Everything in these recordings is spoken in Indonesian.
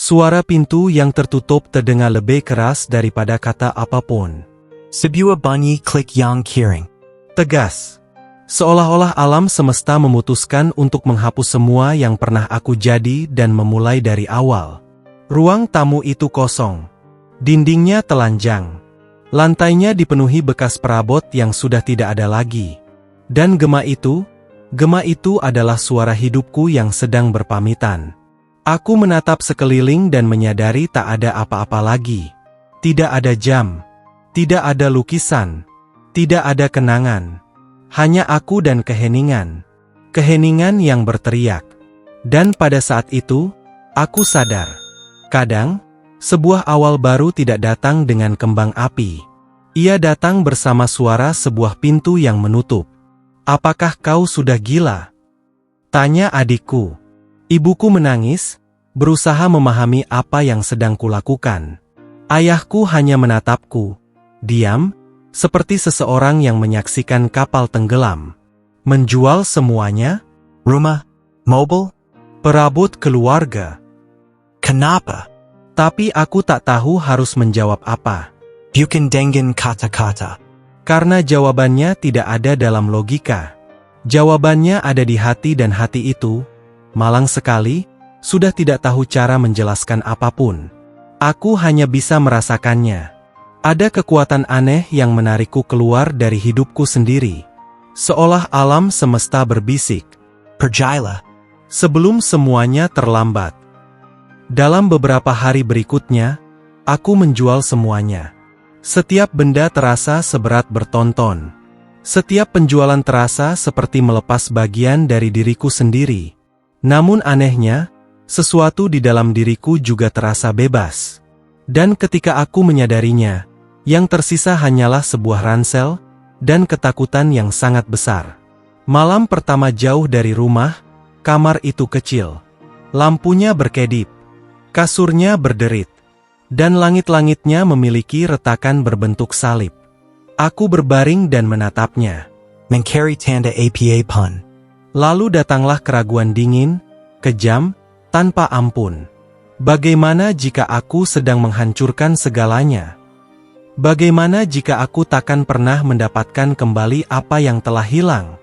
Suara pintu yang tertutup terdengar lebih keras daripada kata apapun. Sebuah bunyi klik yang kiring. Tegas. Seolah-olah alam semesta memutuskan untuk menghapus semua yang pernah aku jadi dan memulai dari awal. Ruang tamu itu kosong. Dindingnya telanjang. Lantainya dipenuhi bekas perabot yang sudah tidak ada lagi. Dan gema itu adalah suara hidupku yang sedang berpamitan. Aku menatap sekeliling dan menyadari tak ada apa-apa lagi. Tidak ada jam. Tidak ada lukisan. Tidak ada kenangan. Hanya aku dan keheningan. Keheningan yang berteriak. Dan pada saat itu, aku sadar. Kadang, sebuah awal baru tidak datang dengan kembang api. Ia datang bersama suara sebuah pintu yang menutup. Apakah kau sudah gila? Tanya adikku. Ibuku menangis, berusaha memahami apa yang sedang kulakukan. Ayahku hanya menatapku, diam, seperti seseorang yang menyaksikan kapal tenggelam. Menjual semuanya? Rumah, mobil, Perabot keluarga. kenapa? Tapi aku tak tahu harus menjawab apa. Bukan dengan kata-kata. Karena jawabannya tidak ada dalam logika. Jawabannya ada di hati dan hati itu, malang sekali, sudah tidak tahu cara menjelaskan apapun. Aku hanya bisa merasakannya. Ada kekuatan aneh yang menarikku keluar dari hidupku sendiri. Seolah alam semesta berbisik. Percayalah. Sebelum semuanya terlambat. Dalam beberapa hari berikutnya, aku menjual semuanya. Setiap benda terasa seberat bertonton. Setiap penjualan terasa seperti melepas bagian dari diriku sendiri. Namun anehnya, sesuatu di dalam diriku juga terasa bebas. Dan ketika aku menyadarinya, yang tersisa hanyalah sebuah ransel, dan ketakutan yang sangat besar. Malam pertama jauh dari rumah, kamar itu kecil. Lampunya berkedip. Kasurnya berderit. Dan langit-langitnya memiliki retakan berbentuk salib. Aku berbaring dan menatapnya. Mencari tanda apa pun. Lalu datanglah keraguan dingin, kejam, tanpa ampun. Bagaimana jika aku sedang menghancurkan segalanya? Bagaimana jika aku takkan pernah mendapatkan kembali apa yang telah hilang?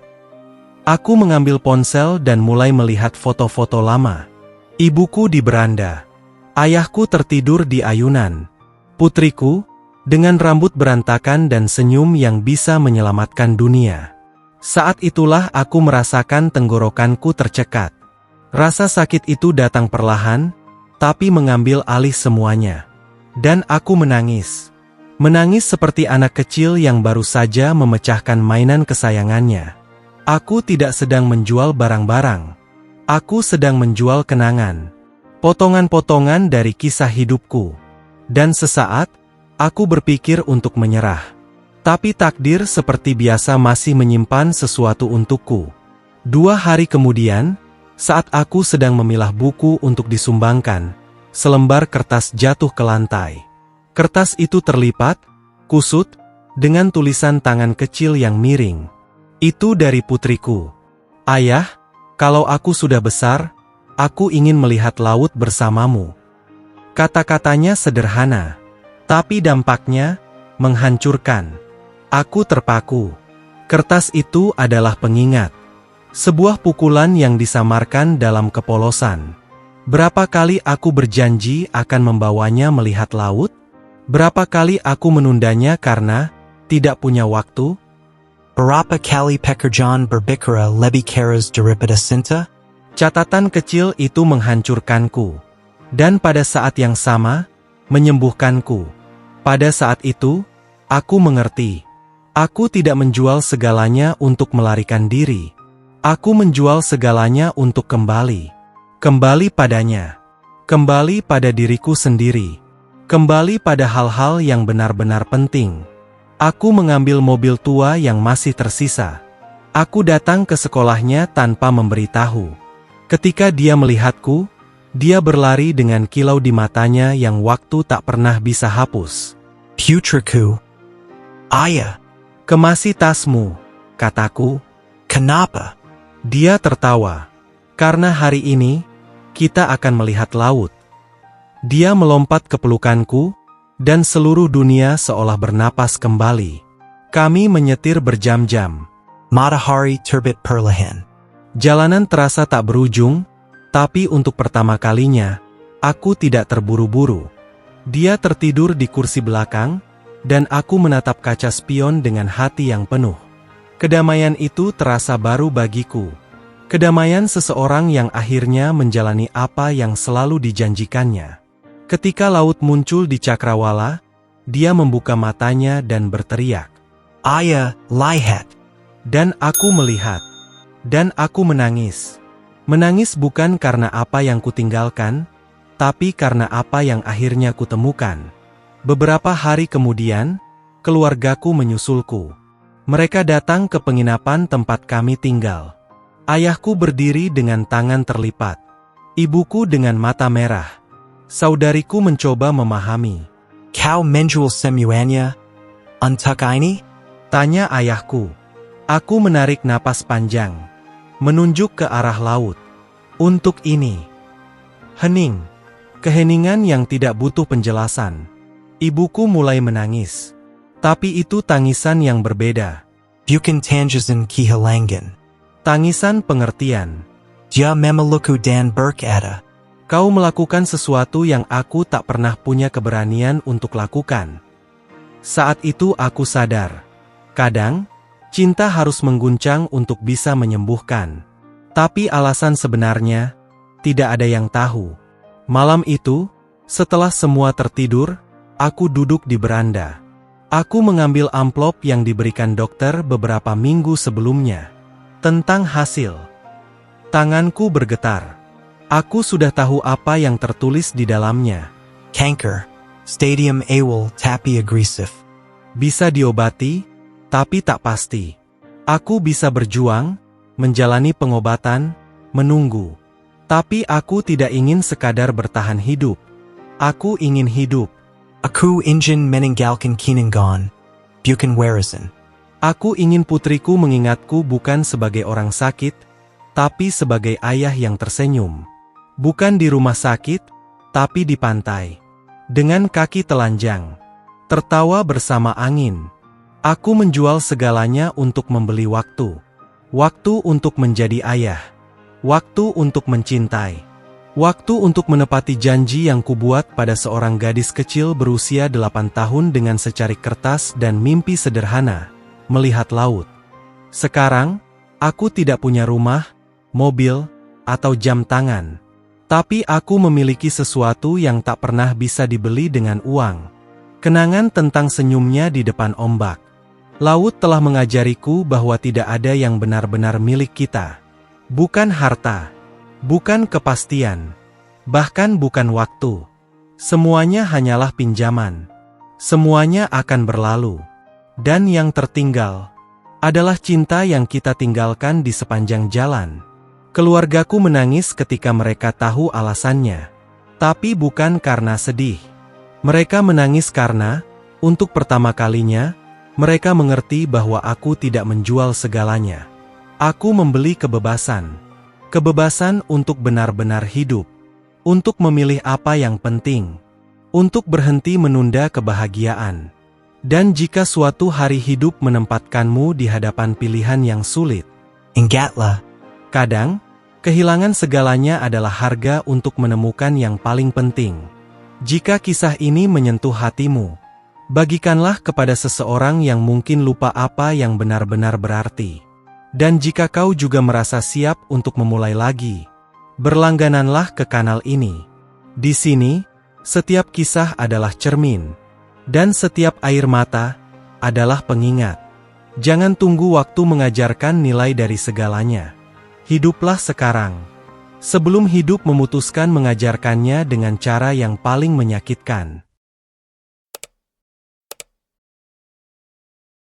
Aku mengambil ponsel dan mulai melihat foto-foto lama. Ibuku di beranda. Ayahku tertidur di ayunan. Putriku, dengan rambut berantakan dan senyum yang bisa menyelamatkan dunia. Saat itulah aku merasakan tenggorokanku tercekat. Rasa sakit itu datang perlahan, tapi mengambil alih semuanya. Dan aku menangis. Menangis seperti anak kecil yang baru saja memecahkan mainan kesayangannya. Aku tidak sedang menjual barang-barang. Aku sedang menjual kenangan. Potongan-potongan dari kisah hidupku. Dan sesaat, aku berpikir untuk menyerah. Tapi takdir seperti biasa masih menyimpan sesuatu untukku. 2 hari kemudian, saat aku sedang memilah buku untuk disumbangkan, selembar kertas jatuh ke lantai. Kertas itu terlipat, kusut, dengan tulisan tangan kecil yang miring. Itu dari putriku. Ayah, kalau aku sudah besar, aku ingin melihat laut bersamamu. Kata-katanya sederhana, tapi dampaknya menghancurkan. Aku terpaku. Kertas itu adalah pengingat. Sebuah pukulan yang disamarkan dalam kepolosan. Berapa kali aku berjanji akan membawanya melihat laut? Berapa kali aku menundanya karena tidak punya waktu? Berapa kali pekerjaan berbicara lebih keras daripada cinta? Catatan kecil itu menghancurkanku. Dan pada saat yang sama, menyembuhkanku. Pada saat itu, aku mengerti. Aku tidak menjual segalanya untuk melarikan diri. Aku menjual segalanya untuk kembali. Kembali padanya. Kembali pada diriku sendiri. Kembali pada hal-hal yang benar-benar penting. Aku mengambil mobil tua yang masih tersisa. Aku datang ke sekolahnya tanpa memberitahu. Ketika dia melihatku, dia berlari dengan kilau di matanya yang waktu tak pernah bisa hapus. Putriku. Ayah. Kemasi tasmu, kataku. Kenapa? Dia tertawa. Karena hari ini, kita akan melihat laut. Dia melompat ke pelukanku, dan seluruh dunia seolah bernapas kembali. Kami menyetir berjam-jam. Matahari terbit perlahan. Jalanan terasa tak berujung, tapi untuk pertama kalinya, aku tidak terburu-buru. Dia tertidur di kursi belakang, dan aku menatap kaca spion dengan hati yang penuh. Kedamaian itu terasa baru bagiku. Kedamaian seseorang yang akhirnya menjalani apa yang selalu dijanjikannya. Ketika laut muncul di cakrawala, dia membuka matanya dan berteriak, Ayah, lihat. dan aku melihat. Dan aku menangis. Menangis bukan karena apa yang kutinggalkan, tapi karena apa yang akhirnya kutemukan. Beberapa hari kemudian, keluargaku menyusulku. Mereka datang ke penginapan tempat kami tinggal. Ayahku berdiri dengan tangan terlipat. Ibuku dengan mata merah. Saudariku mencoba memahami. Kau menjual semuanya? Untuk ini? Tanya ayahku. Aku menarik napas panjang. Menunjuk ke arah laut. Untuk ini. Hening. Keheningan yang tidak butuh penjelasan. Ibuku mulai menangis. Tapi itu tangisan yang berbeda. Bukan tangisan kehilangan. Tangisan pengertian. Dia memelukku dan berkata, Kau melakukan sesuatu yang aku tak pernah punya keberanian untuk lakukan. Saat itu aku sadar. Kadang, cinta harus mengguncang untuk bisa menyembuhkan. Tapi alasan sebenarnya, tidak ada yang tahu. Malam itu, setelah semua tertidur, aku duduk di beranda. Aku mengambil amplop yang diberikan dokter beberapa minggu sebelumnya. Tentang hasil. Tanganku bergetar. Aku sudah tahu apa yang tertulis di dalamnya. Kanker. Stadium awal tapi agresif. Bisa diobati, tapi tak pasti. Aku bisa berjuang, menjalani pengobatan, menunggu. Tapi aku tidak ingin sekadar bertahan hidup. Aku ingin hidup. Aku ingin meninggalkan kinangan. Bukan warisan. Aku ingin putriku mengingatku bukan sebagai orang sakit, tapi sebagai ayah yang tersenyum. Bukan di rumah sakit, tapi di pantai. Dengan kaki telanjang. Tertawa bersama angin. Aku menjual segalanya untuk membeli waktu. Waktu untuk menjadi ayah. Waktu untuk mencintai. Waktu untuk menepati janji yang kubuat pada seorang gadis kecil berusia 8 tahun dengan secarik kertas dan mimpi sederhana, melihat laut. Sekarang, aku tidak punya rumah, mobil, atau jam tangan. Tapi aku memiliki sesuatu yang tak pernah bisa dibeli dengan uang. Kenangan tentang senyumnya di depan ombak. Laut telah mengajariku bahwa tidak ada yang benar-benar milik kita. Bukan harta. Bukan kepastian. Bahkan bukan waktu. Semuanya hanyalah pinjaman. Semuanya akan berlalu. Dan yang tertinggal adalah cinta yang kita tinggalkan di sepanjang jalan. Keluargaku menangis ketika mereka tahu alasannya. Tapi bukan karena sedih. Mereka menangis karena, untuk pertama kalinya, mereka mengerti bahwa aku tidak menjual segalanya. Aku membeli kebebasan. Kebebasan untuk benar-benar hidup. Untuk memilih apa yang penting. Untuk berhenti menunda kebahagiaan. Dan jika suatu hari hidup menempatkanmu di hadapan pilihan yang sulit. Ingatlah. Kadang, kehilangan segalanya adalah harga untuk menemukan yang paling penting. Jika kisah ini menyentuh hatimu, bagikanlah kepada seseorang yang mungkin lupa apa yang benar-benar berarti. Dan jika kau juga merasa siap untuk memulai lagi, berlanggananlah ke kanal ini. Di sini, setiap kisah adalah cermin, dan setiap air mata adalah pengingat. Jangan tunggu waktu mengajarkan nilai dari segalanya. Hiduplah sekarang. Sebelum hidup memutuskan mengajarkannya dengan cara yang paling menyakitkan.